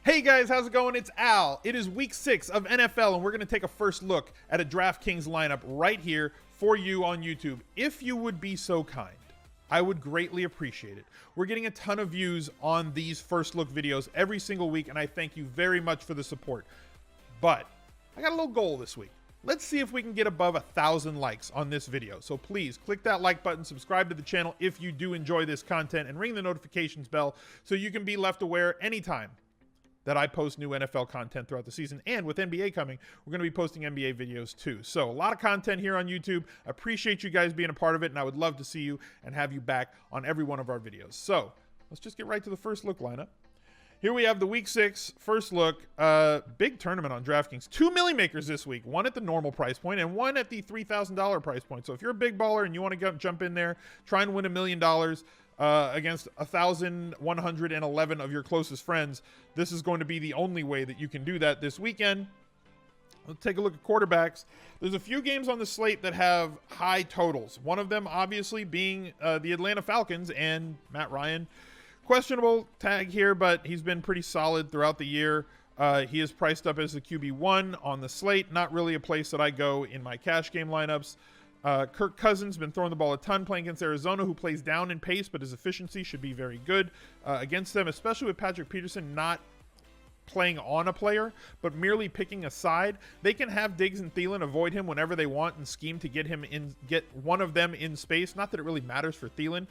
Hey guys, how's it going? It's Al. It is week 6 of NFL, and we're going to take a first look at a DraftKings lineup right here for you on YouTube. If you would be so kind, I would greatly appreciate it. We're getting a ton of views on these first look videos every single week, and I thank you very much for the support. But I got a little goal this week. Let's see if we can get above 1,000 likes on this video. So please click that like button, subscribe to the channel if you do enjoy this content, and ring the notifications bell so you can be left aware anytime that I post new NFL content throughout the season. And with NBA coming, we're going to be posting NBA videos too. So a lot of content here on YouTube. I appreciate you guys being a part of it, and I would love to see you and have you back on every one of our videos. So let's just get right to the first look lineup. Here we have the week 6 first look. Big tournament on DraftKings. 2 milli makers this week. One at the normal price point and one at the $3,000 price point. So if you're a big baller and you want to jump in there, try and win $1 million against 1,111 of your closest friends, this is going to be the only way that you can do that this weekend. Let's take a look at quarterbacks. There's a few games on the slate that have high totals. One of them obviously being the Atlanta Falcons and Matt Ryan. Questionable tag here, but he's been pretty solid throughout the year. He is priced up as the QB1 on the slate. Not really a place that I go in my cash game lineups. Kirk Cousins been throwing the ball a ton, playing against Arizona, who plays down in pace, but his efficiency should be very good against them, especially with Patrick Peterson not playing on a player, but merely picking a side. They can have Diggs and Thielen avoid him whenever they want and scheme to get one of them in space. Not that it really matters for Thielen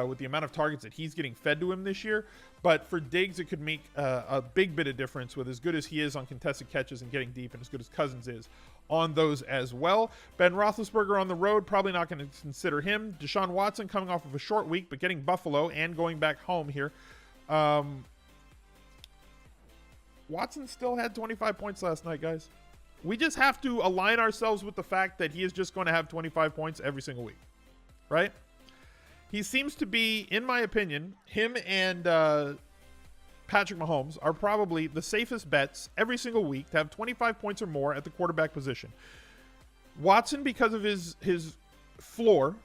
with the amount of targets that he's getting fed to him this year, but for Diggs, it could make a big bit of difference with as good as he is on contested catches and getting deep, and as good as Cousins is on those as well. Ben Roethlisberger on the road, probably not going to consider him. Deshaun Watson coming off of a short week, but getting Buffalo and going back home here. Watson still had 25 points last night, guys. We just have to align ourselves with the fact that he is just going to have 25 points every single week, right? He seems to be, in my opinion, him and Patrick Mahomes are probably the safest bets every single week to have 25 points or more at the quarterback position. Watson, because of his floor,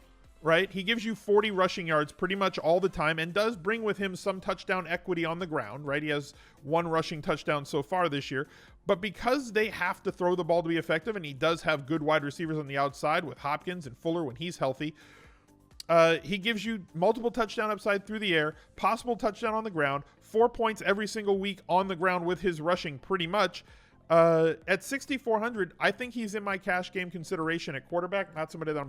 right? He gives you 40 rushing yards pretty much all the time and does bring with him some touchdown equity on the ground, right? He has 1 rushing touchdown so far this year. But because they have to throw the ball to be effective, and he does have good wide receivers on the outside with Hopkins and Fuller when he's healthy, he gives you multiple touchdown upside through the air, possible touchdown on the ground, 4 points every single week on the ground with his rushing pretty much. At 6,400, I think he's in my cash game consideration at quarterback. Not somebody that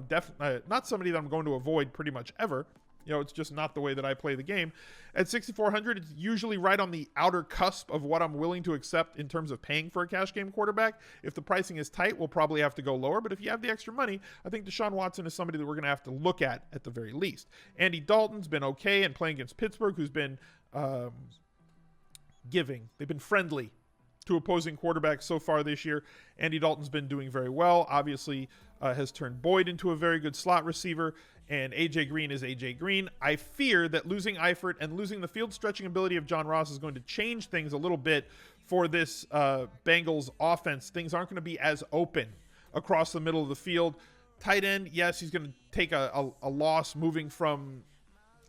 I'm going to avoid pretty much ever. You know, it's just not the way that I play the game. At 6,400, it's usually right on the outer cusp of what I'm willing to accept in terms of paying for a cash game quarterback. If the pricing is tight, we'll probably have to go lower. But if you have the extra money, I think Deshaun Watson is somebody that we're going to have to look at the very least. Andy Dalton's been okay and playing against Pittsburgh, who's been giving. They've been friendly to opposing quarterbacks so far this year. Andy Dalton's been doing very well. Obviously, has turned Boyd into a very good slot receiver, and A.J. Green is A.J. Green. I fear that losing Eifert and losing the field stretching ability of John Ross is going to change things a little bit for this Bengals offense. Things aren't going to be as open across the middle of the field. Tight end, yes, he's going to take a loss moving from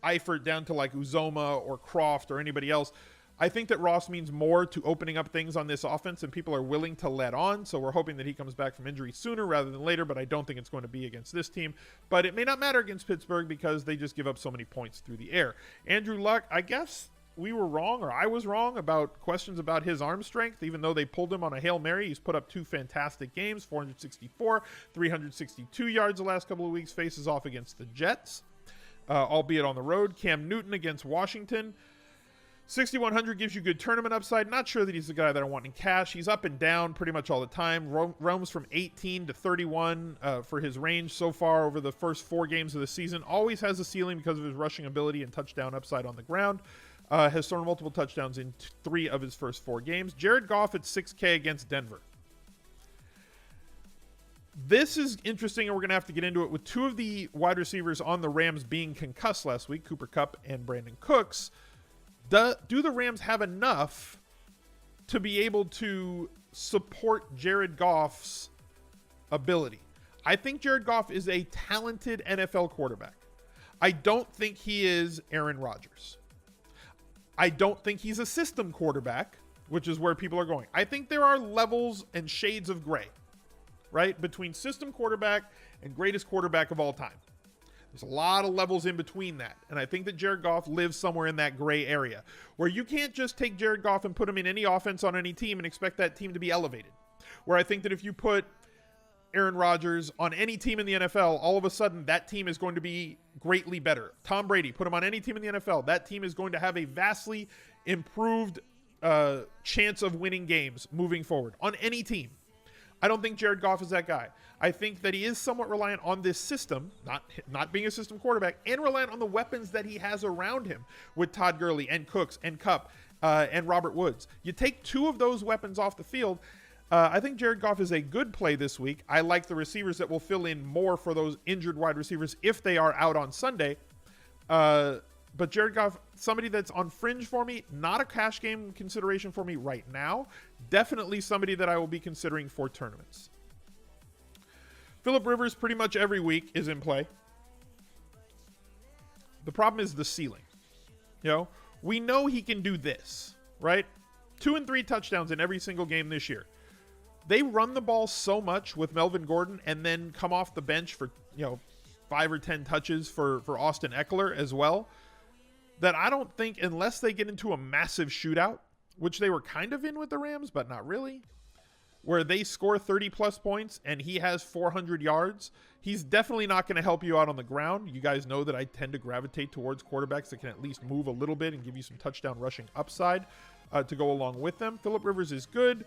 Eifert down to like Uzoma or Croft or anybody else. I think that Ross means more to opening up things on this offense and people are willing to let on. So we're hoping that he comes back from injury sooner rather than later, but I don't think it's going to be against this team. But it may not matter against Pittsburgh because they just give up so many points through the air. Andrew Luck, I guess we were wrong, or I was wrong about questions about his arm strength. Even though they pulled him on a Hail Mary, he's put up 2 fantastic games, 464, 362 yards the last couple of weeks, faces off against the Jets, albeit on the road. Cam Newton against Washington. 6,100 gives you good tournament upside. Not sure that he's the guy that I want in cash. He's up and down pretty much all the time. Roams from 18 to 31 for his range so far over the first 4 games of the season. Always has a ceiling because of his rushing ability and touchdown upside on the ground. Has thrown multiple touchdowns in 3 of his first 4 games. Jared Goff at 6K against Denver. This is interesting, and we're going to have to get into it with 2 of the wide receivers on the Rams being concussed last week, Cooper Kupp and Brandon Cooks. Do the Rams have enough to be able to support Jared Goff's ability? I think Jared Goff is a talented NFL quarterback. I don't think he is Aaron Rodgers. I don't think he's a system quarterback which is where people are going. I think there are levels and shades of gray, right, between system quarterback and greatest quarterback of all time. There's a lot of levels in between that. And I think that Jared Goff lives somewhere in that gray area where you can't just take Jared Goff and put him in any offense on any team and expect that team to be elevated. Where I think that if you put Aaron Rodgers on any team in the NFL, all of a sudden that team is going to be greatly better. Tom Brady, put him on any team in the NFL, that team is going to have a vastly improved chance of winning games moving forward on any team. I don't think Jared Goff is that guy. I think that he is somewhat reliant on this system, not being a system quarterback, and reliant on the weapons that he has around him with Todd Gurley and Cooks and Kupp and Robert Woods. You take two of those weapons off the field, I think Jared Goff is a good play this week. I like the receivers that will fill in more for those injured wide receivers if they are out on Sunday. But Jared Goff, somebody that's on fringe for me, not a cash game consideration for me right now. Definitely somebody that I will be considering for tournaments. Phillip Rivers pretty much every week is in play. The problem is the ceiling. We know he can do this, right? 2 and 3 touchdowns in every single game this year. They run the ball so much with Melvin Gordon and then come off the bench for, 5 or 10 touches for Austin Eckler as well, that I don't think, unless they get into a massive shootout, which they were kind of in with the Rams, but not really, where they score 30 plus points and he has 400 yards, he's definitely not going to help you out on the ground. You guys know that I tend to gravitate towards quarterbacks that can at least move a little bit and give you some touchdown rushing upside to go along with them. Phillip Rivers is good.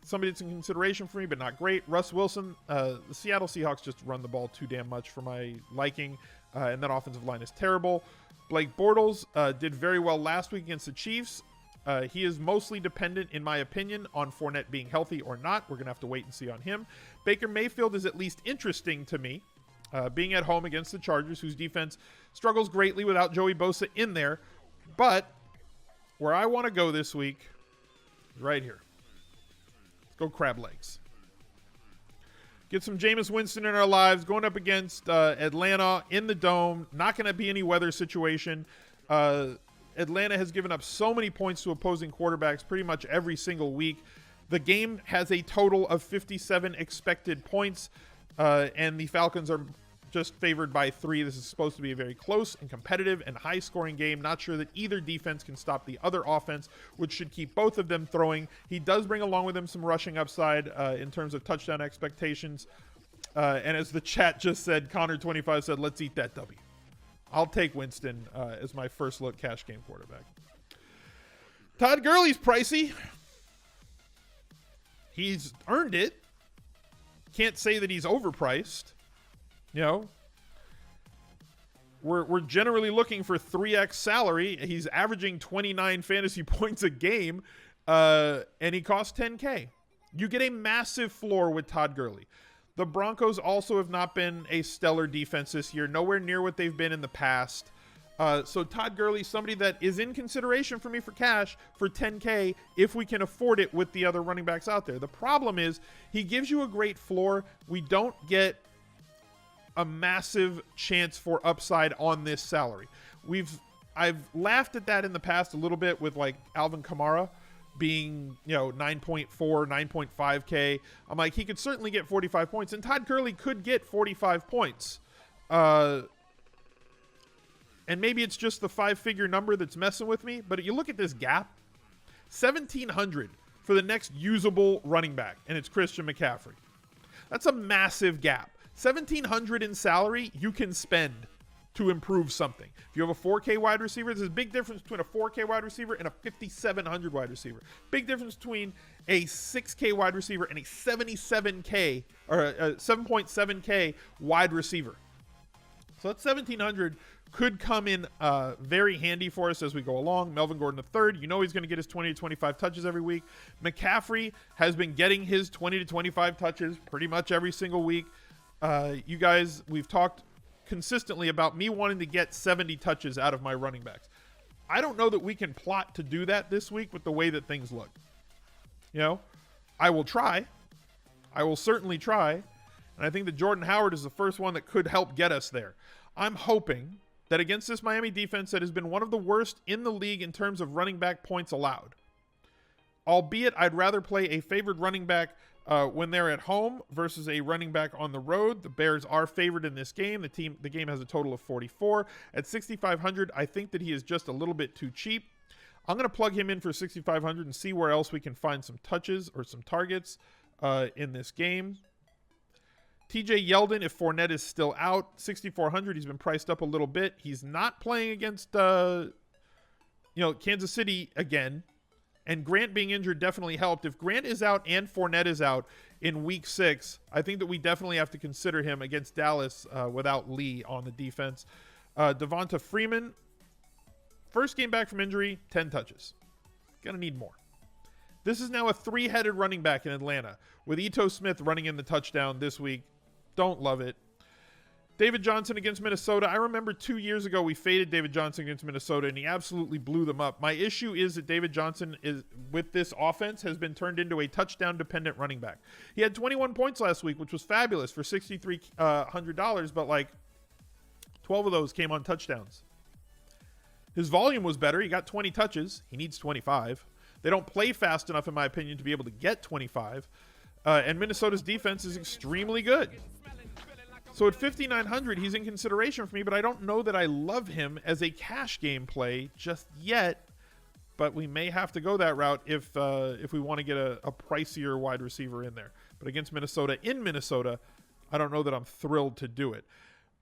Somebody that's in consideration for me, but not great. Russ Wilson, the Seattle Seahawks just run the ball too damn much for my liking, and that offensive line is terrible. Blake Bortles did very well last week against the Chiefs. He is mostly dependent, in my opinion, on Fournette being healthy or not. We're going to have to wait and see on him. Baker Mayfield is at least interesting to me, being at home against the Chargers, whose defense struggles greatly without Joey Bosa in there. But where I want to go this week is right here. Let's go crab legs. Get some Jameis Winston in our lives, going up against Atlanta in the Dome. Not going to be any weather situation. Atlanta has given up so many points to opposing quarterbacks pretty much every single week. The game has a total of 57 expected points, and the Falcons are just favored by 3. This is supposed to be a very close and competitive and high-scoring game. Not sure that either defense can stop the other offense, which should keep both of them throwing. He does bring along with him some rushing upside in terms of touchdown expectations. And as the chat just said, Connor25 said, let's eat that W. I'll take Winston as my first look cash game quarterback. Todd Gurley's pricey. He's earned it. Can't say that he's overpriced. We're generally looking for 3x salary. He's averaging 29 fantasy points a game, and he costs $10K. You get a massive floor with Todd Gurley. The Broncos also have not been a stellar defense this year, nowhere near what they've been in the past. So Todd Gurley, somebody that is in consideration for me for cash for $10K if we can afford it with the other running backs out there. The problem is he gives you a great floor. We don't get a massive chance for upside on this salary. I've laughed at that in the past a little bit with like Alvin Kamara being 9.4, 9.5K. I'm like, he could certainly get 45 points, and Todd Gurley could get 45 points. And maybe it's just the 5-figure number that's messing with me, but you look at this gap, 1,700 for the next usable running back, and it's Christian McCaffrey. That's a massive gap. 1,700 in salary you can spend to improve something. If you have a 4K wide receiver, there's a big difference between a 4K wide receiver and a 5,700 wide receiver. Big difference between a 6K wide receiver and a 77K or a 7.7K wide receiver. So that 1,700 could come in very handy for us as we go along. Melvin Gordon III, he's going to get his 20 to 25 touches every week. McCaffrey has been getting his 20 to 25 touches pretty much every single week. You guys, we've talked consistently about me wanting to get 70 touches out of my running backs. I don't know that we can plot to do that this week with the way that things look. I will try. I will certainly try. And I think that Jordan Howard is the first one that could help get us there. I'm hoping that against this Miami defense that has been one of the worst in the league in terms of running back points allowed, albeit I'd rather play a favored running back when they're at home versus a running back on the road. The Bears are favored in this game. The game has a total of 44. At 6,500, I think that he is just a little bit too cheap. I'm going to plug him in for 6,500 and see where else we can find some touches or some targets in this game. TJ Yeldon, if Fournette is still out, 6,400. He's been priced up a little bit. He's not playing against Kansas City again. And Grant being injured definitely helped. If Grant is out and Fournette is out in week 6, I think that we definitely have to consider him against Dallas without Lee on the defense. Devonta Freeman, first game back from injury, 10 touches. Gonna need more. This is now a 3-headed running back in Atlanta with Ito Smith running in the touchdown this week. Don't love it. David Johnson against Minnesota. I remember 2 years ago we faded David Johnson against Minnesota, and he absolutely blew them up. My issue is that David Johnson is, with this offense, has been turned into a touchdown-dependent running back. He had 21 points last week, which was fabulous for $6,300, but like 12 of those came on touchdowns. His volume was better. He got 20 touches. He needs 25. They don't play fast enough, in my opinion, to be able to get 25. And Minnesota's defense is extremely good. So at 5,900, he's in consideration for me, but I don't know that I love him as a cash game play just yet. But we may have to go that route if we want to get a pricier wide receiver in there. But against Minnesota, in Minnesota, I don't know that I'm thrilled to do it.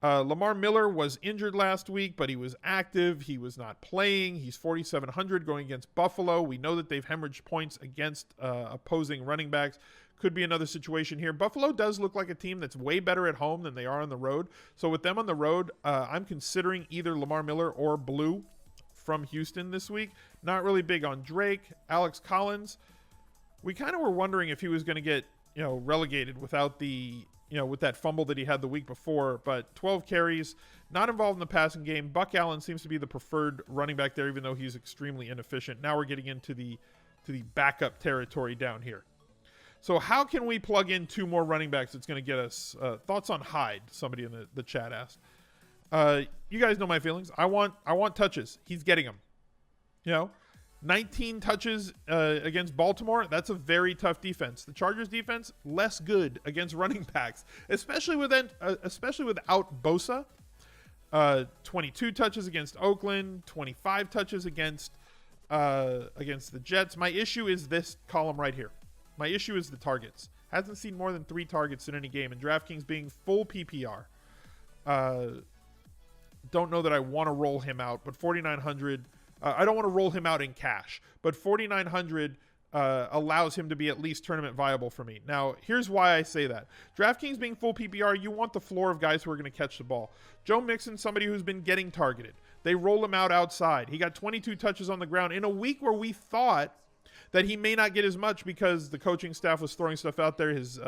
Lamar Miller was injured last week, but he was active. He was not playing. He's 4,700 going against Buffalo. We know that they've hemorrhaged points against opposing running backs. Could be another situation here. Buffalo does look like a team that's way better at home than they are on the road. So with them on the road, I'm considering either Lamar Miller or Blue from Houston this week. Not really big on Drake. Alex Collins, we kind of were wondering if he was going to get relegated without the with that fumble that he had the week before, but 12 carries, not involved in the passing game. Buck Allen seems to be the preferred running back there, even though he's extremely inefficient. Now we're getting into the backup territory down here. So how can we plug in 2 more running backs that's going to get us thoughts on Hyde? Somebody in the chat asked. You guys know my feelings. I want touches. He's getting them. 19 touches against Baltimore. That's a very tough defense. The Chargers defense, less good against running backs, especially without Bosa. 22 touches against Oakland, 25 touches against the Jets. My issue is this column right here. My issue is the targets. Hasn't seen more than 3 targets in any game, and DraftKings being full PPR. Don't know that I want to roll him out, but 4,900. I don't want to roll him out in cash, but 4,900 allows him to be at least tournament viable for me. Now, here's why I say that. DraftKings being full PPR, you want the floor of guys who are going to catch the ball. Joe Mixon, somebody who's been getting targeted. They roll him out outside. He got 22 touches on the ground in a week where we thought that he may not get as much because the coaching staff was throwing stuff out there. His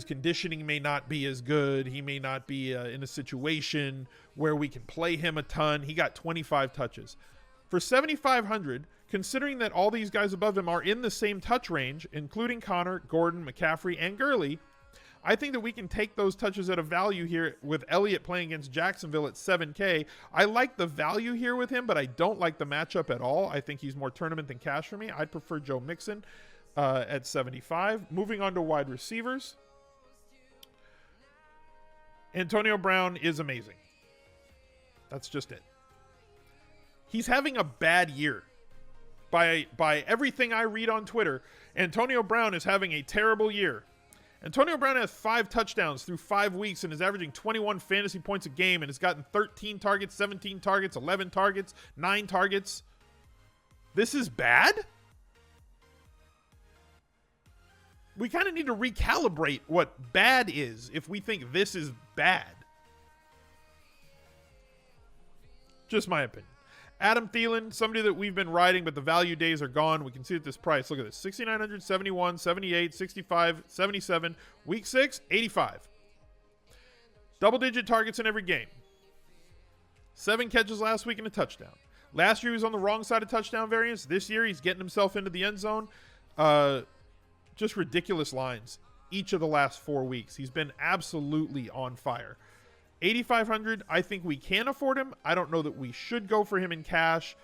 conditioning may not be as good. He may not be in a situation where we can play him a ton. He got 25 touches. For 7,500, considering that all these guys above him are in the same touch range, including Connor, Gordon, McCaffrey, and Gurley, I think that we can take those touches at a value here with Elliott playing against Jacksonville at 7K. I like the value here with him, but I don't like the matchup at all. I think he's more tournament than cash for me. I'd prefer Joe Mixon at 75. Moving on to wide receivers. Antonio Brown is amazing. That's just it. He's having a bad year. By everything I read on Twitter, Antonio Brown is having a terrible year. Antonio Brown has 5 touchdowns through 5 weeks and is averaging 21 fantasy points a game and has gotten 13 targets, 17 targets, 11 targets, 9 targets. This is bad? We kind of need to recalibrate what bad is if we think this is bad. Just my opinion. Adam Thielen, somebody that we've been riding, but the value days are gone. We can see at this price. Look at this. 6,900, 71, 78, 65, 77. Week 6, 85. Double-digit targets in every game. 7 catches last week and a touchdown. Last year he was on the wrong side of touchdown variance. This year he's getting himself into the end zone. Just ridiculous lines each of the last 4 weeks. He's been absolutely on fire. 8,500, I think we can afford him. I don't know that we should go for him in cash.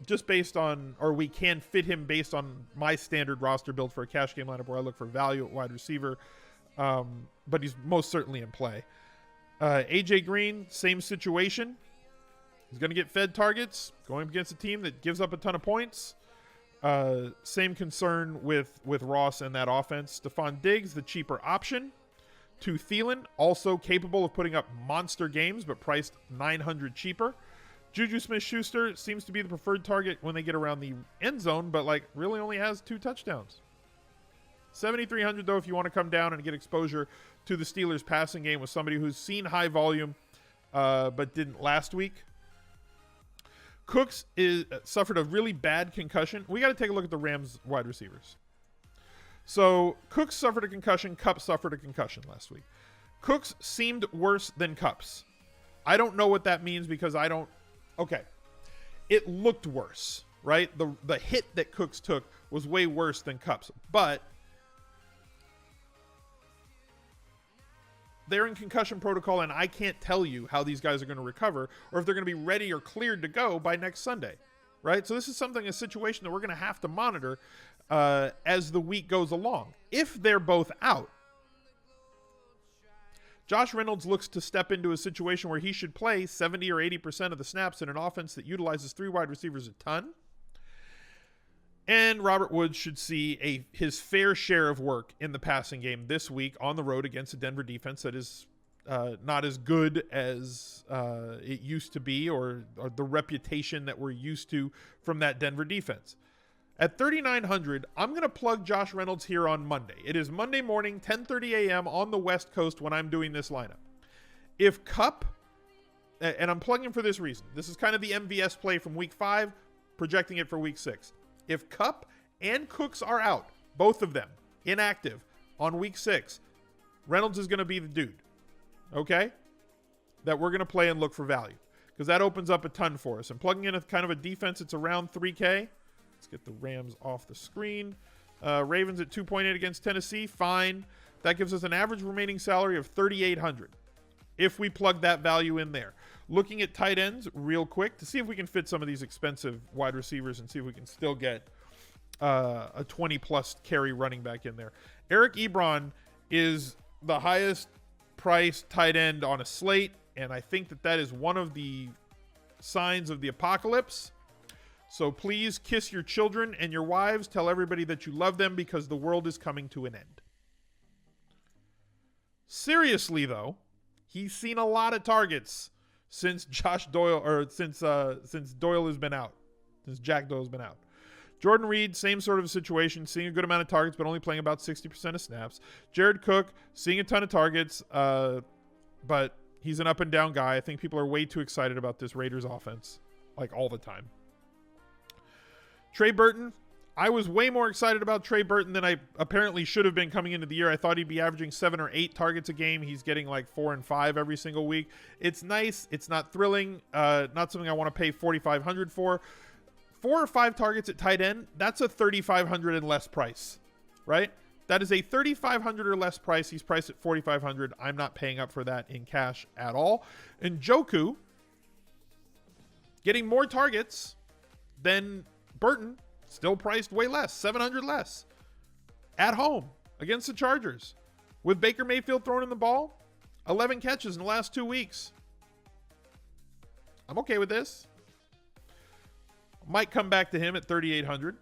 just based on, or we can fit him based on my standard roster build for a cash game lineup where I look for value at wide receiver. But he's most certainly in play. AJ Green, same situation. He's going to get fed targets going against a team that gives up a ton of points. Same concern with Ross and that offense. Stephon Diggs, the cheaper option. To Thielen, also capable of putting up monster games, but priced $900 cheaper. Juju Smith-Schuster seems to be the preferred target when they get around the end zone, but like really only has 2 touchdowns. $7,300 though if you want to come down and get exposure to the Steelers passing game with somebody who's seen high volume but didn't last week. Cooks suffered a really bad concussion. We got to take a look at the Rams wide receivers. So Cooks suffered a concussion. Kupp suffered a concussion last week. Cooks seemed worse than Kupp's. I don't know what that means because I don't. Okay. It looked worse, right? The hit that Cooks took was way worse than Kupp's. But they're in concussion protocol, and I can't tell you how these guys are going to recover or if they're going to be ready or cleared to go by next Sunday, right? So this is a situation that we're going to have to monitor as the week goes along. If they're both out, Josh Reynolds looks to step into a situation where he should play 70 or 80% of the snaps in an offense that utilizes 3 wide receivers a ton. And Robert Woods should see his fair share of work in the passing game this week on the road against a Denver defense that is not as good as it used to be or the reputation that we're used to from that Denver defense. At $3,900, I'm going to plug Josh Reynolds here on Monday. It is Monday morning, 10:30 a.m. on the West Coast when I'm doing this lineup. If Kupp, and I'm plugging him for this reason, this is kind of the MVS play from week 5, projecting it for week 6. If Kupp and Cooks are out, both of them, inactive, on week 6, Reynolds is going to be the dude, okay, that we're going to play and look for value because that opens up a ton for us. And plugging in a kind of a defense, it's around 3K. Let's get the Rams off the screen. Ravens at 2.8 against Tennessee, fine. That gives us an average remaining salary of $3,800 if we plug that value in there. Looking at tight ends real quick to see if we can fit some of these expensive wide receivers and see if we can still get a 20-plus carry running back in there. Eric Ebron is the highest priced tight end on a slate, and I think that is one of the signs of the apocalypse. So please kiss your children and your wives. Tell everybody that you love them because the world is coming to an end. Seriously, though, he's seen a lot of targets since since Doyle has been out, since Jack Doyle's been out. Jordan Reed, same sort of situation, seeing a good amount of targets, but only playing about 60% of snaps. Jared Cook, seeing a ton of targets, but he's an up and down guy. I think people are way too excited about this Raiders offense, like all the time. Trey Burton, I was way more excited about Trey Burton than I apparently should have been coming into the year. I thought he'd be averaging 7 or 8 targets a game. He's getting like 4 and 5 every single week. It's nice. It's not thrilling. Not something I want to pay $4,500 for. 4 or 5 targets at tight end, that's a $3,500 and less price, right? That is a $3,500 or less price. He's priced at $4,500. I'm not paying up for that in cash at all. And Njoku, getting more targets than Burton, still priced way less, $700 less. At home against the Chargers. With Baker Mayfield throwing in the ball, 11 catches in the last 2 weeks. I'm okay with this. Might come back to him at $3,800.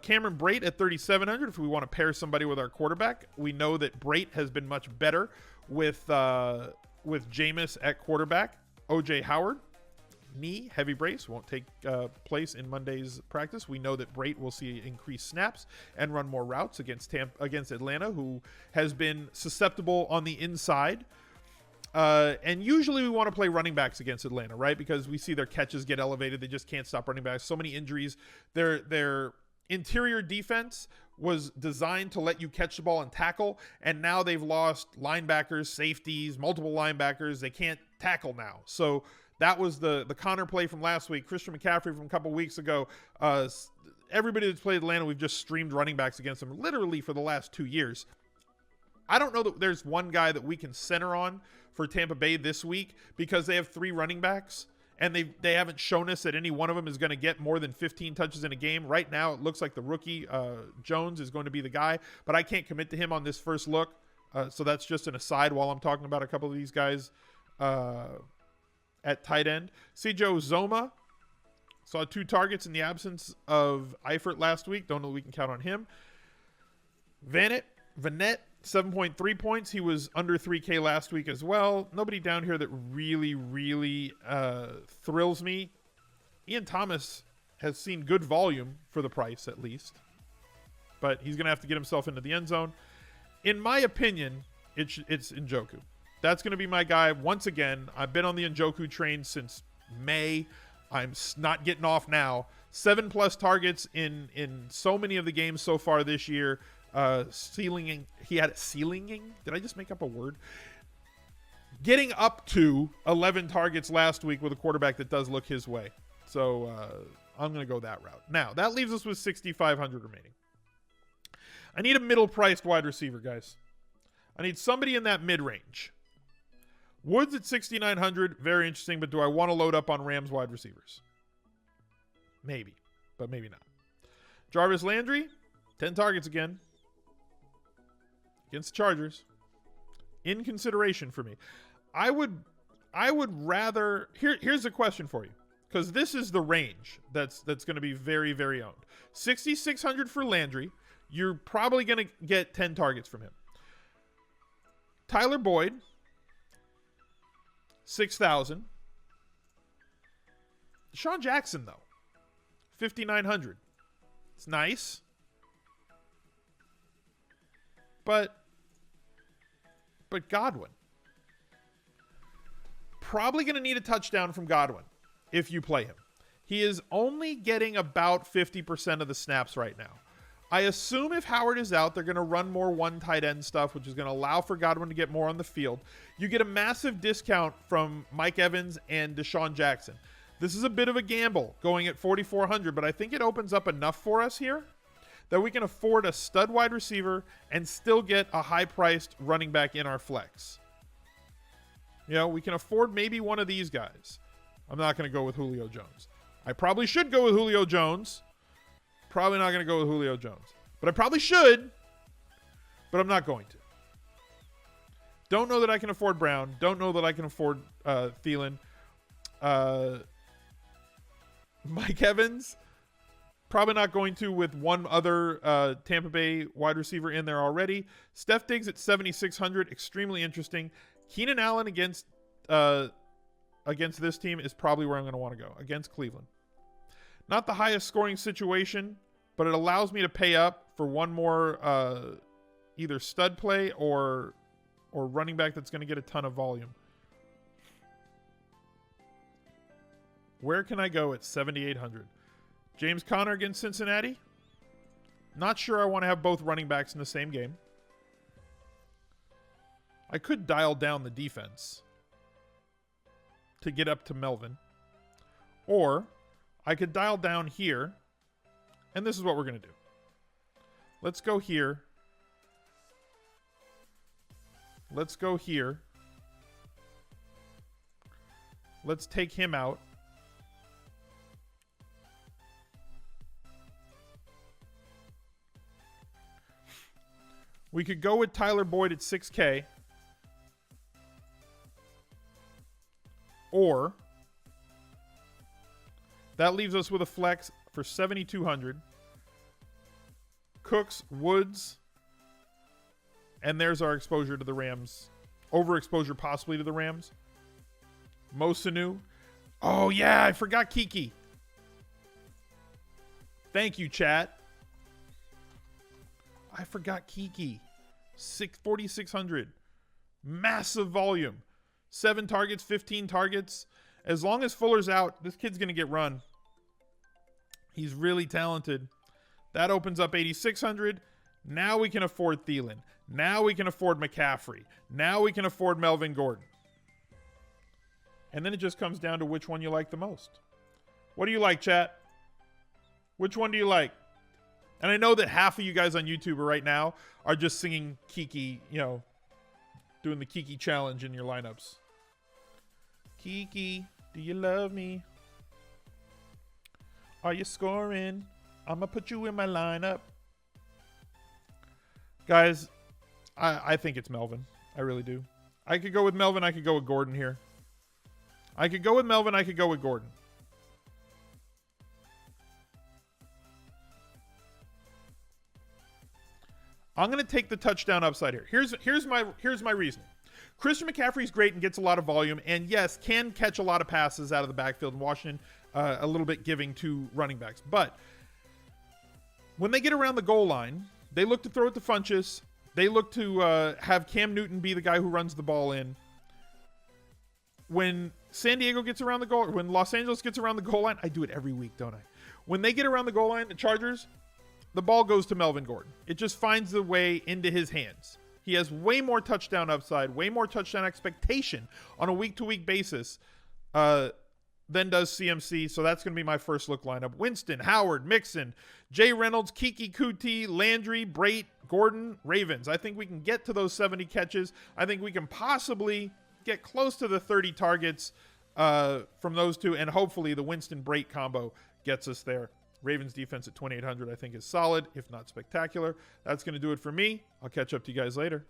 Cameron Brate at $3,700 if we want to pair somebody with our quarterback. We know that Brate has been much better with Jameis at quarterback. O.J. Howard, knee, heavy brace, won't take place in Monday's practice. We know that Brate will see increased snaps and run more routes against Atlanta, who has been susceptible on the inside. And usually we want to play running backs against Atlanta, right? Because we see their catches get elevated. They just can't stop running backs. So many injuries. Their interior defense was designed to let you catch the ball and tackle, and now they've lost linebackers, safeties, multiple linebackers. They can't tackle now. So that was the Connor play from last week. Christian McCaffrey from a couple weeks ago. Everybody that's played Atlanta, we've just streamed running backs against them literally for the last 2 years. I don't know that there's one guy that we can center on for Tampa Bay this week because they have 3 running backs and they haven't shown us that any one of them is going to get more than 15 touches in a game. Right now, it looks like the rookie Jones is going to be the guy, but I can't commit to him on this first look. So that's just an aside while I'm talking about a couple of these guys at tight end. Cijo Zoma saw 2 targets in the absence of Eifert last week. Don't know if we can count on him. Vanette, 7.3 points. He was under 3K last week as well. Nobody down here that really, really thrills me. Ian Thomas has seen good volume for the price, at least. But he's going to have to get himself into the end zone. In my opinion, it's Njoku. That's going to be my guy. Once again, I've been on the Njoku train since May. I'm not getting off now. 7+ targets in so many of the games so far this year. Ceilinging. He had ceilinging. Did I just make up a word? Getting up to 11 targets last week with a quarterback that does look his way. So I'm going to go that route. Now, that leaves us with 6,500 remaining. I need a middle-priced wide receiver, guys. I need somebody in that mid-range. Woods at 6,900, very interesting, but do I want to load up on Rams wide receivers? Maybe, but maybe not. Jarvis Landry, 10 targets again. Against the Chargers. In consideration for me. I would rather... Here's a question for you. Because this is the range that's going to be very, very owned. 6,600 for Landry. You're probably going to get 10 targets from him. Tyler Boyd, 6,000. Deshaun Jackson, though, 5,900. It's nice. But Godwin. Probably going to need a touchdown from Godwin if you play him. He is only getting about 50% of the snaps right now. I assume if Howard is out, they're going to run more one tight end stuff, which is going to allow for Godwin to get more on the field. You get a massive discount from Mike Evans and Deshaun Jackson. This is a bit of a gamble going at 4,400, but I think it opens up enough for us here that we can afford a stud wide receiver and still get a high-priced running back in our flex. You know, we can afford maybe one of these guys. I'm not going to go with Julio Jones. I probably should go with Julio Jones. Probably not going to go with Julio Jones. But I probably should, but I'm not going to. Don't know that I can afford Brown. Don't know that I can afford Thielen. Mike Evans, probably not going to with one other Tampa Bay wide receiver in there already. Steph Diggs at 7,600, extremely interesting. Keenan Allen against this team is probably where I'm going to want to go, against Cleveland. Not the highest scoring situation, but it allows me to pay up for one more either stud play or running back that's going to get a ton of volume. Where can I go at 7,800? James Conner against Cincinnati? Not sure I want to have both running backs in the same game. I could dial down the defense to get up to Melvin. Or I could dial down here. And this is what we're going to do. Let's go here. Let's go here. Let's take him out. We could go with Tyler Boyd at 6K. Or that leaves us with a flex for 7,200. Cooks, Woods, and there's our exposure to the Rams. Overexposure possibly to the Rams. Mo Sanu. Oh, yeah, I forgot Kiki. Thank you, chat. I forgot Kiki. 4,600. Massive volume. 7 targets, 15 targets. As long as Fuller's out, this kid's going to get run. He's really talented. That opens up 8,600. Now we can afford Thielen. Now we can afford McCaffrey. Now we can afford Melvin Gordon. And then it just comes down to which one you like the most. What do you like, chat? Which one do you like? And I know that half of you guys on YouTube right now are just singing Kiki, you know, doing the Kiki challenge in your lineups. Kiki. Do you love me? Are you scoring? I'm going to put you in my lineup. Guys, I think it's Melvin. I really do. I could go with Melvin. I could go with Gordon here. I could go with Melvin. I could go with Gordon. I'm going to take the touchdown upside here. Here's my reasoning. Christian McCaffrey's great and gets a lot of volume, and yes, can catch a lot of passes out of the backfield in Washington, a little bit giving to running backs. But when they get around the goal line, they look to throw it to Funchess. They look to have Cam Newton be the guy who runs the ball in. When San Diego gets around the goal, when Los Angeles gets around the goal line, I do it every week, don't I? When they get around the goal line, the Chargers, the ball goes to Melvin Gordon. It just finds the way into his hands. He has way more touchdown upside, way more touchdown expectation on a week-to-week basis than does CMC. So that's going to be my first look lineup. Winston, Howard, Mixon, Jay Reynolds, Kiki Kuti, Landry, Brait, Gordon, Ravens. I think we can get to those 70 catches. I think we can possibly get close to the 30 targets from those two, and hopefully the Winston-Brait combo gets us there. Ravens defense at 2,800 I think is solid, if not spectacular. That's going to do it for me. I'll catch up to you guys later.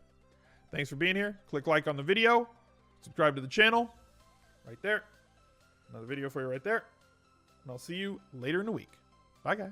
Thanks for being here. Click like on the video. Subscribe to the channel. Right there. Another video for you right there. And I'll see you later in the week. Bye, guys.